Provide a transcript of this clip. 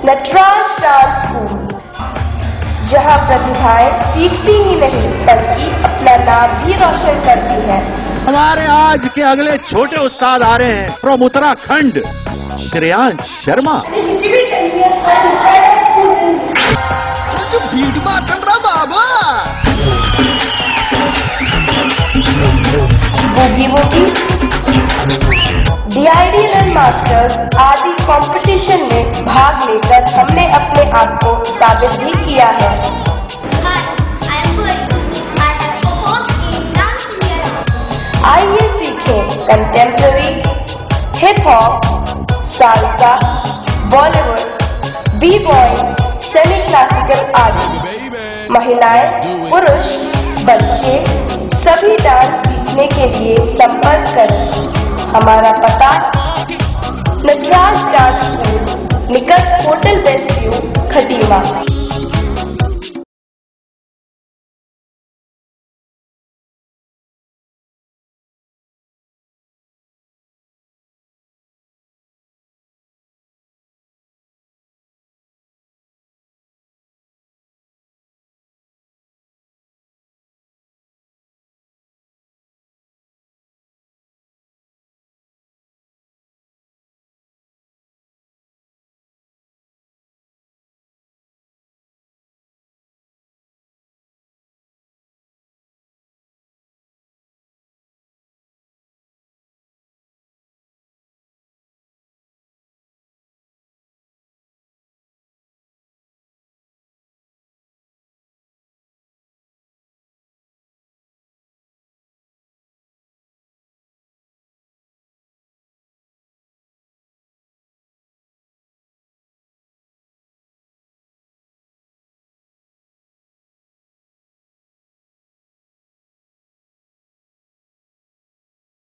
Nataraj dance school, जहां प्रतिभाएं सीखती ही नहीं बल्कि अपना नाम भी रोशन करती हैं। हमारे आज के अगले छोटे उस्ताद आ रहे हैं from Uttarakhand, Shreyansh Sharma. Boogie woogie, DID run masters आदि कंपटीशन में भाग लेकर हमने अपने आप को साबित भी किया है। आइए सीखें contemporary, hip hop, salsa, Bollywood, B boy, semi classical आदि। महिलाएं, पुरुष, बच्चे सभी डांस सीखने के लिए संपर्क करें। हमारा पता नटराज डांस स्कूल, निकट होटल वेस्ट व्यू, खटीमा।